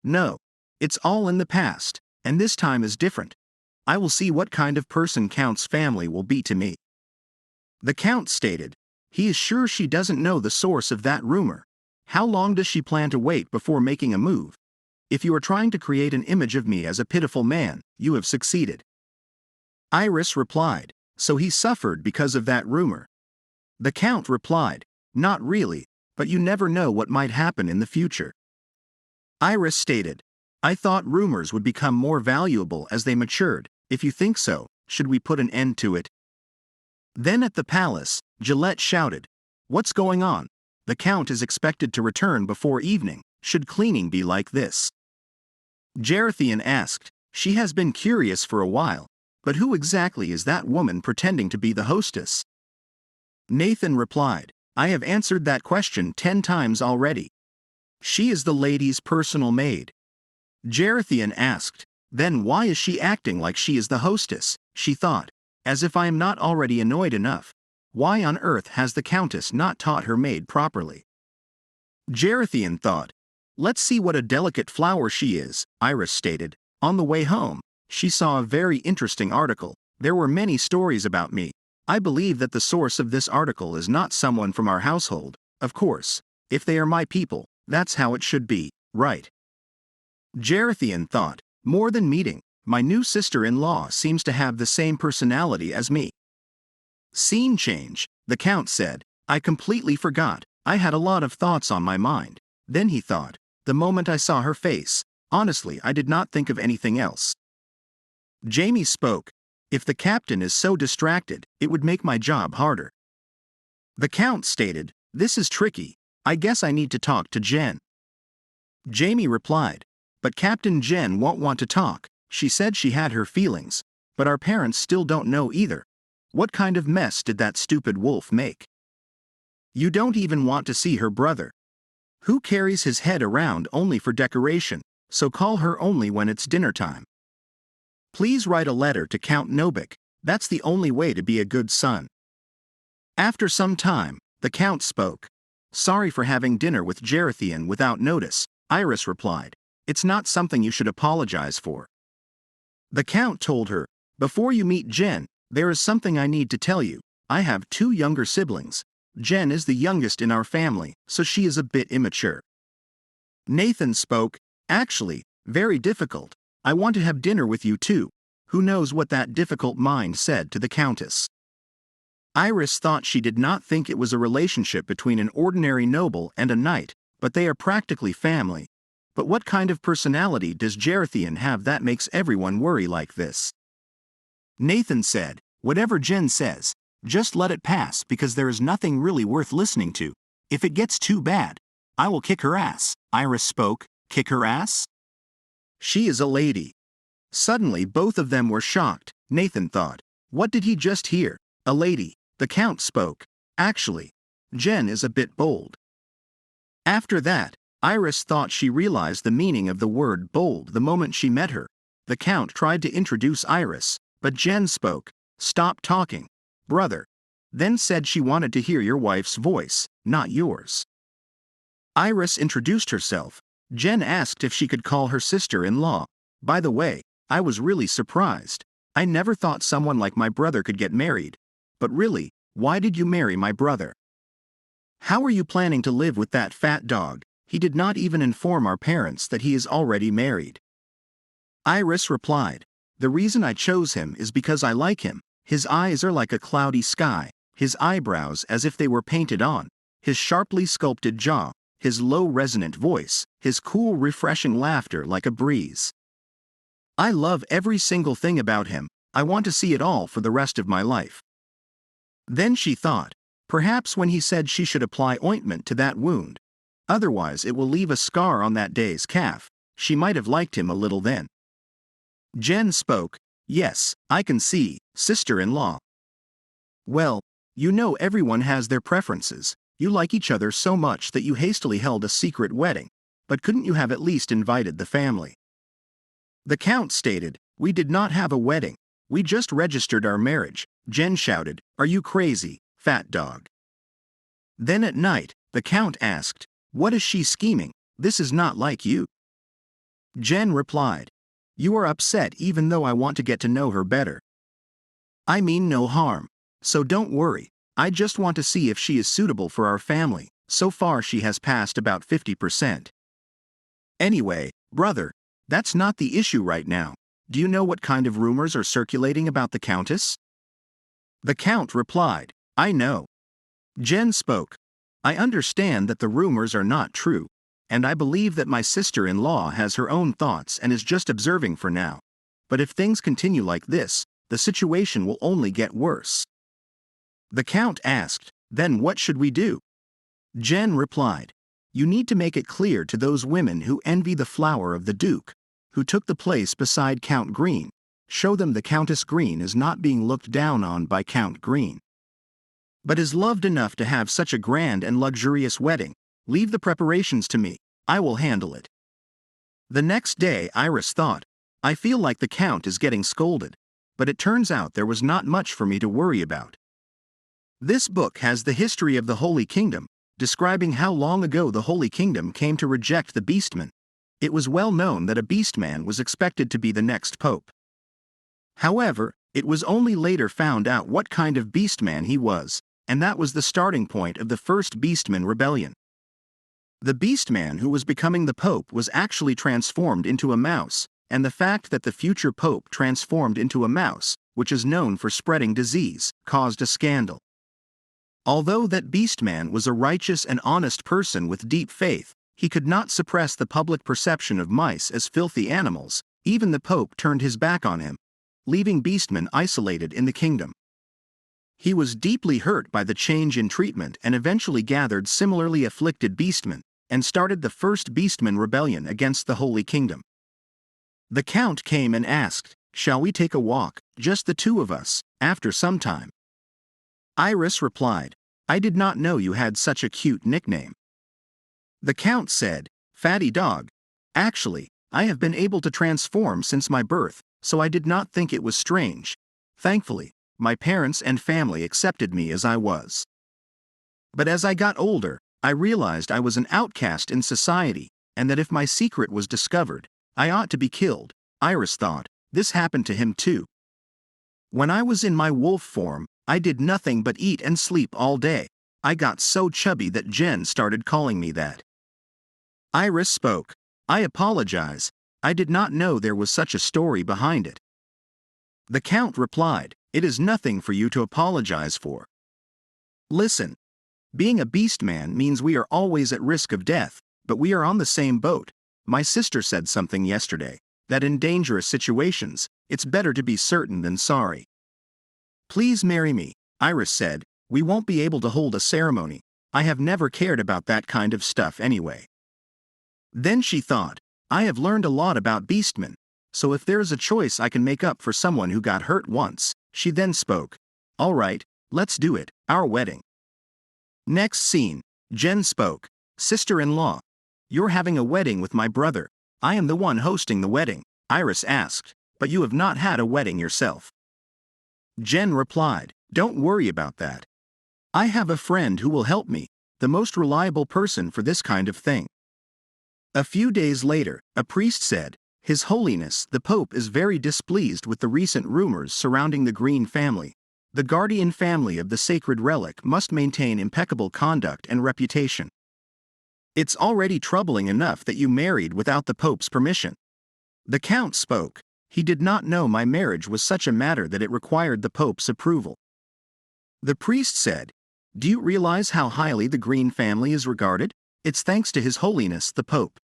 [SPEAKER 1] No, it's all in the past, and this time is different. I will see what kind of person Count's family will be to me. The Count stated, he is sure she doesn't know the source of that rumor. How long does she plan to wait before making a move? If you are trying to create an image of me as a pitiful man, you have succeeded. Iris replied, so he suffered because of that rumor. The Count replied, not really, but you never know what might happen in the future. Iris stated, I thought rumors would become more valuable as they matured. If you think so, should we put an end to it? Then at the palace, Gillette shouted, what's going on? The Count is expected to return before evening. Should cleaning be like this? Gerathian asked, she has been curious for a while, but who exactly is that woman pretending to be the hostess? Nathan replied, I have answered that question 10 times already. She is the lady's personal maid. Gerathian asked, then why is she acting like she is the hostess? She thought, as if I am not already annoyed enough. Why on earth has the Countess not taught her maid properly? Gerathian thought, let's see what a delicate flower she is, Iris stated. On the way home, she saw a very interesting article. There were many stories about me. I believe that the source of this article is not someone from our household. Of course, if they are my people, that's how it should be, right? Gerathian thought, more than meeting, my new sister-in-law seems to have the same personality as me. Scene change, the Count said, I completely forgot. I had a lot of thoughts on my mind. Then he thought, the moment I saw her face, honestly I did not think of anything else. Jamie spoke, if the captain is so distracted, it would make my job harder. The Count stated, this is tricky. I guess I need to talk to Jen. Jamie replied, but Captain Jen won't want to talk. She said she had her feelings, but our parents still don't know either. What kind of mess did that stupid wolf make? You don't even want to see her brother. Who carries his head around only for decoration, so call her only when it's dinner time. Please write a letter to Count Nobik. That's the only way to be a good son. After some time, the Count spoke. Sorry for having dinner with Gerathian without notice, Iris replied. It's not something you should apologize for. The Count told her, before you meet Jen, there is something I need to tell you. I have 2 younger siblings. Jen is the youngest in our family, so she is a bit immature. Nathan spoke, actually, very difficult. I want to have dinner with you too. Who knows what that difficult mind said to the Countess? Iris thought she did not think it was a relationship between an ordinary noble and a knight, but they are practically family. But what kind of personality does Gerathian have that makes everyone worry like this? Nathan said, whatever Jen says, just let it pass because there is nothing really worth listening to. If it gets too bad, I will kick her ass. Iris spoke, kick her ass? She is a lady. Suddenly both of them were shocked. Nathan thought, what did he just hear? A lady. The Count spoke, actually, Jen is a bit bold. After that, Iris thought she realized the meaning of the word bold the moment she met her. The Count tried to introduce Iris, but Jen spoke, stop talking, brother. Then said she wanted to hear your wife's voice, not yours. Iris introduced herself. Jen asked if she could call her sister-in-law. By the way, I was really surprised. I never thought someone like my brother could get married. But really, why did you marry my brother? How are you planning to live with that fat dog? He did not even inform our parents that he is already married. Iris replied, the reason I chose him is because I like him. His eyes are like a cloudy sky, his eyebrows as if they were painted on, his sharply sculpted jaw, his low resonant voice, his cool refreshing laughter like a breeze. I love every single thing about him. I want to see it all for the rest of my life. Then she thought, perhaps when he said she should apply ointment to that wound. Otherwise it will leave a scar on that day's calf. She might have liked him a little then. Jen spoke, Yes, I can see, sister-in-law. Well, you know everyone has their preferences. You like each other so much that you hastily held a secret wedding, but couldn't you have at least invited the family? The Count stated, "We did not have a wedding. We just registered our marriage." Jen shouted, "Are you crazy, fat dog?" Then at night, the Count asked, "What is she scheming? This is not like you." Jen replied, "You are upset even though I want to get to know her better. I mean no harm. So don't worry, I just want to see if she is suitable for our family. So far she has passed about 50%. Anyway, brother, that's not the issue right now. Do you know what kind of rumors are circulating about the Countess?" The Count replied, "I know." Jen spoke, "I understand that the rumors are not true, and I believe that my sister-in-law has her own thoughts and is just observing for now. But if things continue like this, the situation will only get worse." The Count asked, "Then what should we do?" Jen replied, "You need to make it clear to those women who envy the flower of the Duke, who took the place beside Count Green. Show them the Countess Green is not being looked down on by Count Green, but is loved enough to have such a grand and luxurious wedding. Leave the preparations to me, I will handle it." The next day Iris thought, "I feel like the Count is getting scolded, but it turns out there was not much for me to worry about." This book has the history of the Holy Kingdom, describing how long ago the Holy Kingdom came to reject the Beastman. It was well known that a Beastman was expected to be the next pope. However, it was only later found out what kind of Beastman he was, and that was the starting point of the first Beastman rebellion. The Beastman who was becoming the pope was actually transformed into a mouse, and the fact that the future pope transformed into a mouse, which is known for spreading disease, caused a scandal. Although that Beastman was a righteous and honest person with deep faith, he could not suppress the public perception of mice as filthy animals. Even the Pope turned his back on him, leaving Beastman isolated in the kingdom. He was deeply hurt by the change in treatment and eventually gathered similarly afflicted Beastmen, and started the first Beastman rebellion against the Holy Kingdom. The Count came and asked, "Shall we take a walk, just the two of us?" After some time, Iris replied, "I did not know you had such a cute nickname." The Count said, "Fatty dog. Actually, I have been able to transform since my birth, so I did not think it was strange. Thankfully, my parents and family accepted me as I was. But as I got older, I realized I was an outcast in society, and that if my secret was discovered, I ought to be killed." Iris thought, this happened to him too. "When I was in my wolf form, I did nothing but eat and sleep all day. I got so chubby that Jen started calling me that." Iris spoke, "I apologize. I did not know there was such a story behind it." The Count replied, "It is nothing for you to apologize for. Listen, being a beastman means we are always at risk of death, but we are on the same boat. My sister said something yesterday, that in dangerous situations, it's better to be certain than sorry. Please marry me," Iris said. "We won't be able to hold a ceremony. I have never cared about that kind of stuff anyway." Then she thought, "I have learned a lot about beastmen, so if there is a choice I can make up for someone who got hurt once." She then spoke, "All right, let's do it, our wedding." Next scene, Jen spoke, "Sister-in-law, you're having a wedding with my brother. I am the one hosting the wedding." Iris asked, "But you have not had a wedding yourself." Jen replied, "Don't worry about that. I have a friend who will help me, the most reliable person for this kind of thing." A few days later, a priest said, "His Holiness the Pope is very displeased with the recent rumors surrounding the Green family. The guardian family of the sacred relic must maintain impeccable conduct and reputation. It's already troubling enough that you married without the Pope's permission." The Count spoke, "He did not know my marriage was such a matter that it required the Pope's approval." The priest said, "Do you realize how highly the Green family is regarded? It's thanks to His Holiness the Pope."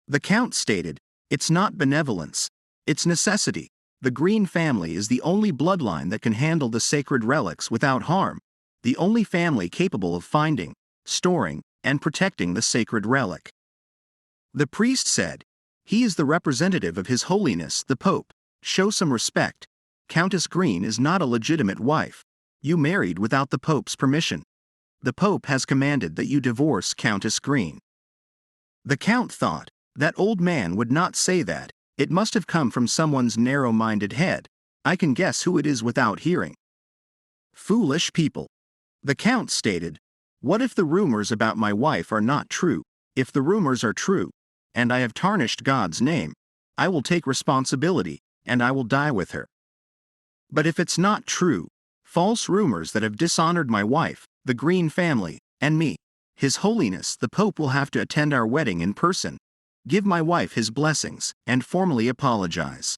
[SPEAKER 1] The Count stated, "It's not benevolence, it's necessity. The Green family is the only bloodline that can handle the sacred relics without harm, the only family capable of finding, storing, and protecting the sacred relic." The priest said, "He is the representative of His Holiness the Pope. Show some respect. Countess Green is not a legitimate wife. You married without the Pope's permission. The Pope has commanded that you divorce Countess Green. The Count thought, that old man would not say that, it must have come from someone's narrow-minded head. I can guess who it is without hearing. Foolish people. The Count stated, what if the rumors about my wife are not true? If the rumors are true, and I have tarnished God's name, I will take responsibility, and I will die with her. But if it's not true, false rumors that have dishonored my wife, the Green family, and me, His Holiness the Pope will have to attend our wedding in person, give my wife his blessings, and formally apologize.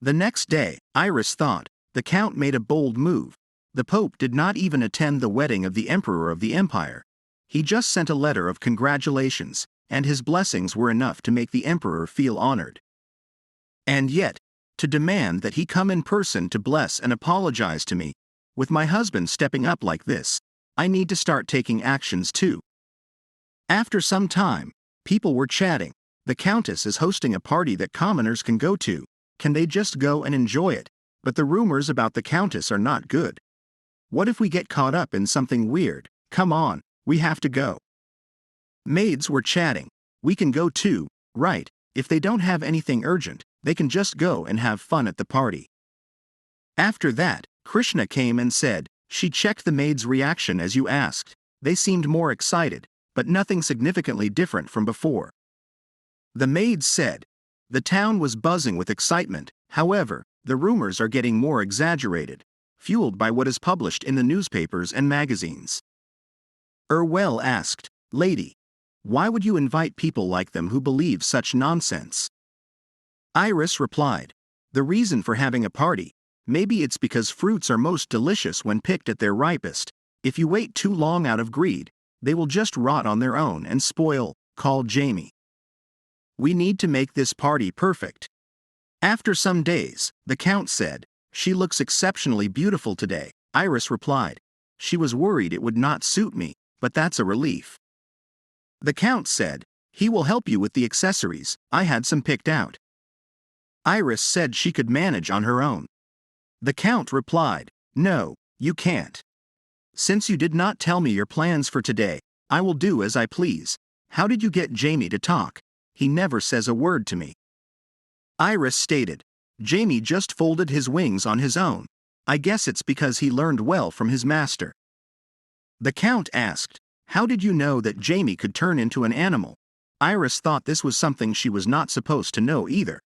[SPEAKER 1] The next day, Iris thought, the Count made a bold move. The Pope did not even attend the wedding of the Emperor of the Empire. He just sent a letter of congratulations, and his blessings were enough to make the Emperor feel honored. And yet, to demand that he come in person to bless and apologize to me, with my husband stepping up like this, I need to start taking actions too. After some time, people were chatting. The Countess is hosting a party that commoners can go to. Can they just go and enjoy it? But the rumors about the Countess are not good. What if we get caught up in something weird? Come on, we have to go. Maids were chatting. We can go too, right? If they don't have anything urgent, they can just go and have fun at the party. After that, Krishna came and said, she checked the maids' reaction as you asked. They seemed more excited, but nothing significantly different from before. The maids said, the town was buzzing with excitement, however, the rumors are getting more exaggerated, fueled by what is published in the newspapers and magazines. Well asked, lady, why would you invite people like them who believe such nonsense? Iris replied, the reason for having a party, maybe it's because fruits are most delicious when picked at their ripest. If you wait too long out of greed, they will just rot on their own and spoil, called Jamie. We need to make this party perfect. After some days, the Count said, she looks exceptionally beautiful today. Iris replied, she was worried it would not suit me, but that's a relief. The Count said, he will help you with the accessories, I had some picked out. Iris said she could manage on her own. The Count replied, no, you can't. Since you did not tell me your plans for today, I will do as I please. How did you get Jamie to talk? He never says a word to me. Iris stated, Jamie just folded his wings on his own. I guess it's because he learned well from his master. The Count asked, how did you know that Jamie could turn into an animal? Iris thought this was something she was not supposed to know either.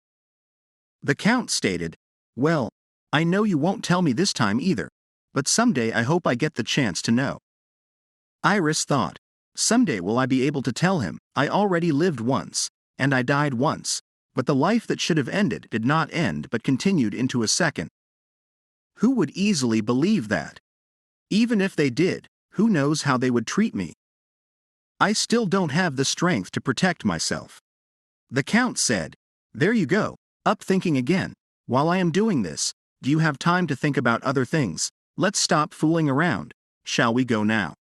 [SPEAKER 1] The Count stated, well, I know you won't tell me this time either, but someday I hope I get the chance to know. Iris thought, someday will I be able to tell him, I already lived once, and I died once, but the life that should have ended did not end but continued into a second. Who would easily believe that? Even if they did, who knows how they would treat me? I still don't have the strength to protect myself. The Count said, there you go, up thinking again. While I am doing this, do you have time to think about other things? Let's stop fooling around. Shall we go now?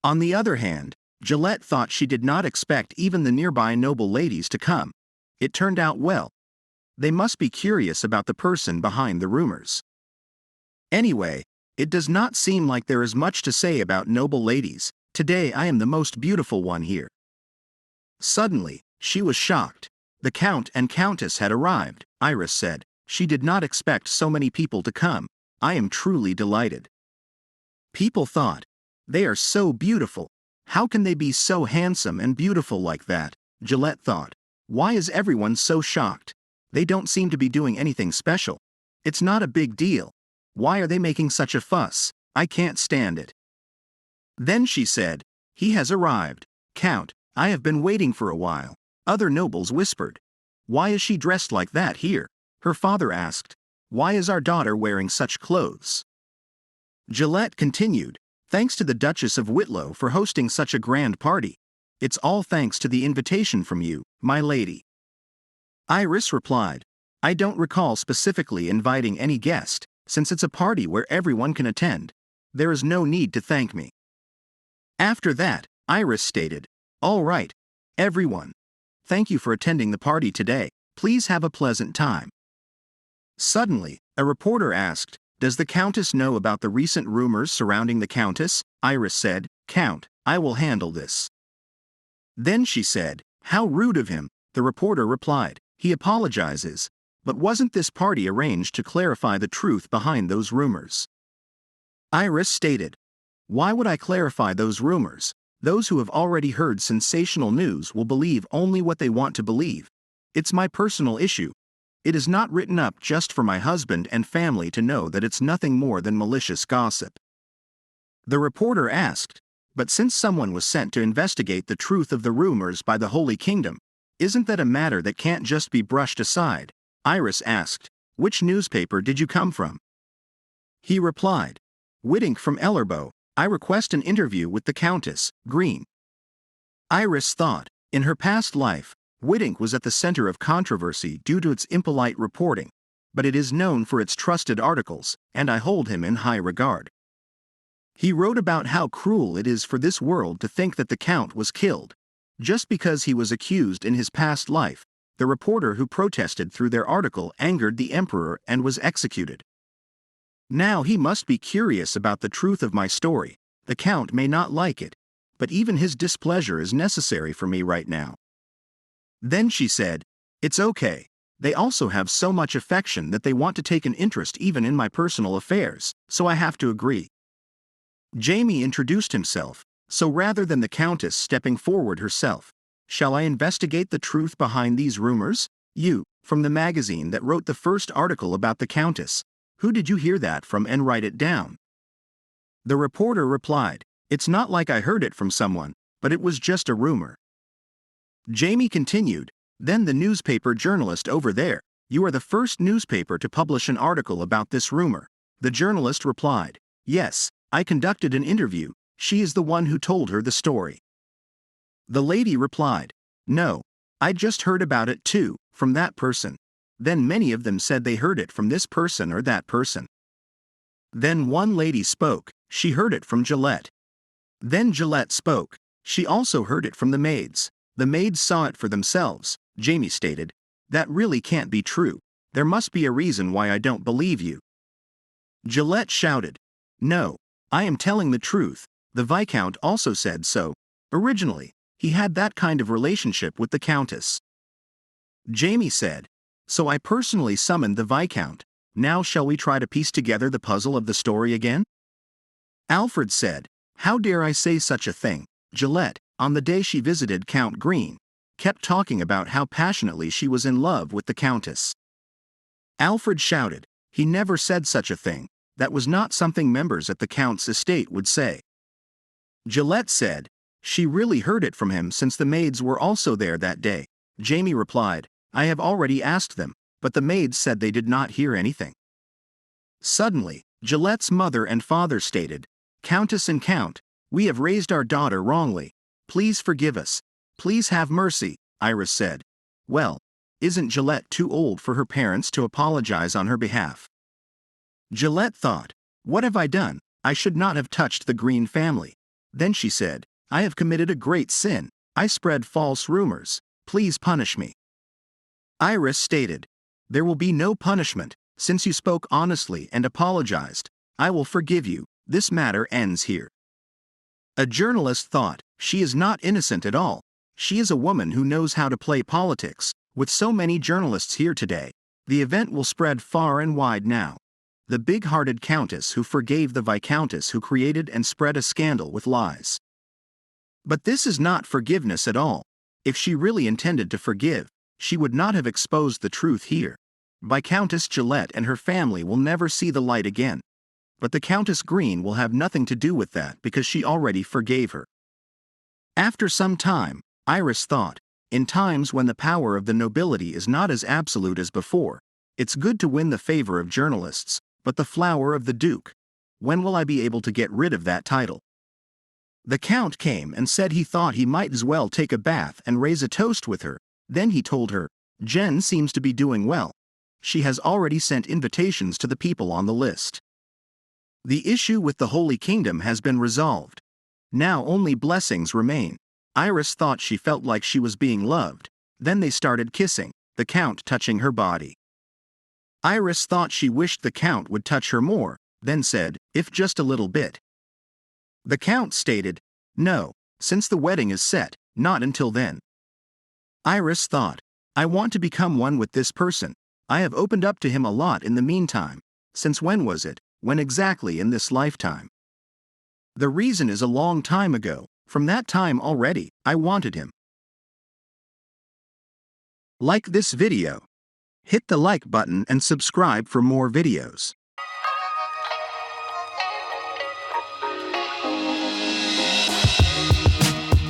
[SPEAKER 1] On the other hand, Gillette thought she did not expect even the nearby noble ladies to come. It turned out well. They must be curious about the person behind the rumors. Anyway, it does not seem like there is much to say about noble ladies. Today I am the most beautiful one here. Suddenly, she was shocked. The Count and Countess had arrived, Iris said. She did not expect so many people to come. I am truly delighted. People thought, they are so beautiful. How can they be so handsome and beautiful like that? Gillette thought, why is everyone so shocked? They don't seem to be doing anything special. It's not a big deal. Why are they making such a fuss? I can't stand it. Then she said, he has arrived. Count, I have been waiting for a while. Other nobles whispered. Why is she dressed like that here? Her father asked. Why is our daughter wearing such clothes? Gillette continued, thanks to the Duchess of Whitlow for hosting such a grand party. It's all thanks to the invitation from you, my lady. Iris replied, I don't recall specifically inviting any guest, since it's a party where everyone can attend. There is no need to thank me. After that, Iris stated, all right, everyone. Thank you for attending the party today. Please have a pleasant time. Suddenly, a reporter asked, "Does the Countess know about the recent rumors surrounding the Countess?" Iris said, "Count, I will handle this." Then she said, "How rude of him." The reporter replied, "He apologizes. But wasn't this party arranged to clarify the truth behind those rumors?" Iris stated, "Why would I clarify those rumors? Those who have already heard sensational news will believe only what they want to believe. It's my personal issue. It is not written up just for my husband and family to know that it's nothing more than malicious gossip." The reporter asked, "But since someone was sent to investigate the truth of the rumors by the Holy Kingdom, isn't that a matter that can't just be brushed aside?" Iris asked, "Which newspaper did you come from?" He replied, "Whitink from Ellerbo. I request an interview with the Countess, Green." Iris thought, in her past life, Whitink was at the center of controversy due to its impolite reporting, but it is known for its trusted articles, and I hold him in high regard. He wrote about how cruel it is for this world to think that the Count was killed, just because he was accused in his past life. The reporter who protested through their article angered the emperor and was executed. Now he must be curious about the truth of my story. The Count may not like it, but even his displeasure is necessary for me right now." Then she said, "It's okay. They also have so much affection that they want to take an interest even in my personal affairs, so I have to agree." Jamie introduced himself, so rather than the Countess stepping forward herself, "Shall I investigate the truth behind these rumors? You, from the magazine that wrote the first article about the Countess. Who did you hear that from and write it down?" The reporter replied, "It's not like I heard it from someone, but it was just a rumor." Jamie continued, "Then the newspaper journalist over there, you are the first newspaper to publish an article about this rumor." The journalist replied, "Yes, I conducted an interview. She is the one who told her the story." The lady replied, "No, I just heard about it too, from that person." Then many of them said they heard it from this person or that person. Then one lady spoke, she heard it from Gillette. Then Gillette spoke, she also heard it from the maids. The maids saw it for themselves. Jamie stated, "That really can't be true. There must be a reason why I don't believe you." Gillette shouted, "No, I am telling the truth. The Viscount also said so. Originally, he had that kind of relationship with the Countess." Jamie said, "So I personally summoned the Viscount. Now shall we try to piece together the puzzle of the story again?" Alfred said, "How dare I say such a thing?" Gillette, on the day she visited Count Green, kept talking about how passionately she was in love with the Countess. Alfred shouted, "He never said such a thing. That was not something members at the Count's estate would say." Gillette said, "She really heard it from him since the maids were also there that day." Jamie replied, "I have already asked them, but the maids said they did not hear anything." Suddenly, Gillette's mother and father stated, "Countess and Count, we have raised our daughter wrongly. Please forgive us. Please have mercy." Iris said, "Well, isn't Gillette too old for her parents to apologize on her behalf?" Gillette thought, "What have I done? I should not have touched the Green family." Then she said, "I have committed a great sin. I spread false rumors. Please punish me." Iris stated, "There will be no punishment, since you spoke honestly and apologized. I will forgive you. This matter ends here." A journalist thought, "She is not innocent at all. She is a woman who knows how to play politics." With so many journalists here today, the event will spread far and wide now. The big-hearted Countess who forgave the Viscountess who created and spread a scandal with lies. But this is not forgiveness at all. If she really intended to forgive, she would not have exposed the truth here. Viscountess Gillette and her family will never see the light again. But the Countess Green will have nothing to do with that because she already forgave her. After some time, Iris thought, in times when the power of the nobility is not as absolute as before, it's good to win the favor of journalists, but the flower of the Duke. When will I be able to get rid of that title? The Count came and said he thought he might as well take a bath and raise a toast with her. Then he told her, "Jen seems to be doing well. She has already sent invitations to the people on the list. The issue with the Holy Kingdom has been resolved. Now only blessings remain." Iris thought she felt like she was being loved. Then they started kissing, the Count touching her body. Iris thought she wished the Count would touch her more, then said, if just a little bit. The Count stated, no, since the wedding is set, not until then. Iris thought, I want to become one with this person. I have opened up to him a lot in the meantime. Since when was it? When exactly in this lifetime? The reason is a long time ago. From that time already, I wanted him. Like this video. Hit the like button and subscribe for more videos.